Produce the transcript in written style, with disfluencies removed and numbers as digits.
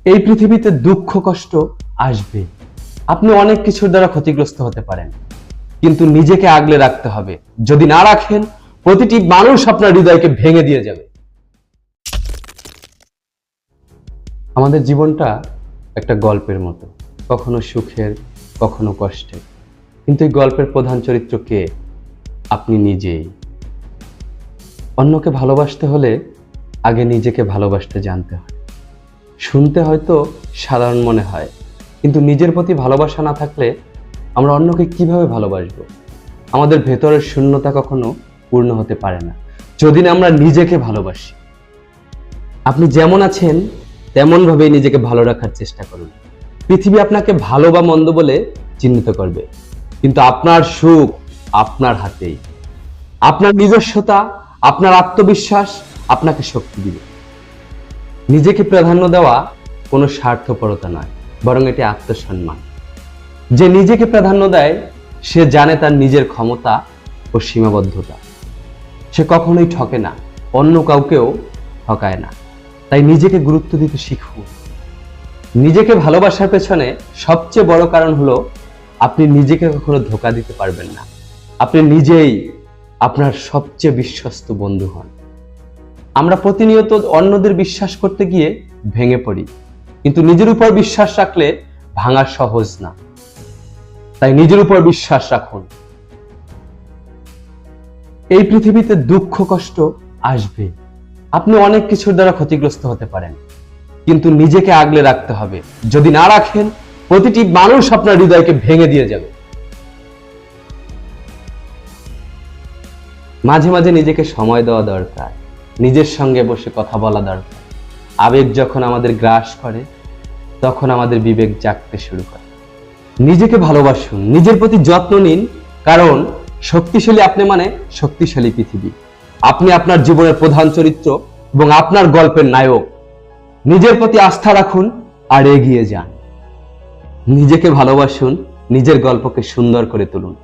এই পৃথিবীতে দুঃখ কষ্ট আসবে। আপনি অনেক কিছুর দ্বারা ক্ষতিগ্রস্ত হতে পারেন, কিন্তু নিজেকে আগলে রাখতে হবে। যদি না রাখেন, প্রতিটি মানুষ আপনার হৃদয়কে ভেঙে দিয়ে যাবে। আমাদের জীবনটা একটা গল্পের মতো, কখনো সুখের, কখনো কষ্টের। কিন্তু এই গল্পের প্রধান চরিত্র কে? আপনি নিজেই। অন্যকে ভালোবাসতে হলে আগে নিজেকে ভালোবাসতে জানতে হয়। শুনতে হয়তো সাধারণ মনে হয়, কিন্তু নিজের প্রতি ভালোবাসা না থাকলে আমরা অন্যকে কিভাবে ভালোবাসবো? আমাদের ভেতরের শূন্যতা কখনো পূর্ণ হতে পারে না যদি না আমরা নিজেকে ভালোবাসি। আপনি যেমন আছেন তেমন ভাবেই নিজেকে ভালো রাখার চেষ্টা করুন। পৃথিবী আপনাকে ভালো বা মন্দ বলে চিহ্নিত করবে, কিন্তু আপনার সুখ আপনার হাতেই। আপনার নিজস্বতা, আপনার আত্মবিশ্বাস আপনাকে শক্তি দিবে। নিজেকে প্রাধান্য দেওয়া কোনো স্বার্থপরতা নয়, বরং এটি আত্মসম্মান। যে নিজেকে প্রাধান্য দেয় সে জানে তার নিজের ক্ষমতা ও সীমাবদ্ধতা। সে কখনোই ঠকে না, অন্য কাউকেও ঠকায় না। তাই নিজেকে গুরুত্ব দিতে শিখুন। নিজেকে ভালোবাসার পেছনে সবচেয়ে বড় কারণ হলো আপনি নিজেকে কখনো ধোঁকা দিতে পারবেন না। আপনি নিজেই আপনার সবচেয়ে বিশ্বস্ত বন্ধু হন। আমরা প্রতিনিয়ত অন্যদের বিশ্বাস করতে গিয়ে ভেঙে পড়ি, কিন্তু নিজের উপর বিশ্বাস রাখলে ভাঙা সহজ না। তাই নিজের উপর বিশ্বাস রাখুন। এই পৃথিবীতে দুঃখ কষ্ট আসবে। আপনি অনেক কিছুর দ্বারা ক্ষতিগ্রস্ত হতে পারেন, কিন্তু নিজেকে আগলে রাখতে হবে। যদি না রাখেন, প্রতিটি মানুষ আপনার হৃদয়কে ভেঙে দিয়ে যাবে। মাঝে মাঝে নিজেকে সময় দেওয়া দরকার, নিজের সঙ্গে বসে কথা বলা দরকার। আবেগ যখন আমাদের গ্রাস করে, তখন আমাদের বিবেক জাগতে শুরু করে। নিজেকে ভালোবাসুন, নিজের প্রতি যত্ন নিন, কারণ শক্তিশালী আপনি মানে শক্তিশালী পৃথিবী। আপনি আপনার জীবনের প্রধান চরিত্র এবং আপনার গল্পের নায়ক। নিজের প্রতি আস্থা রাখুন আর এগিয়ে যান। নিজেকে ভালোবাসুন, নিজের গল্পকে সুন্দর করে তুলুন।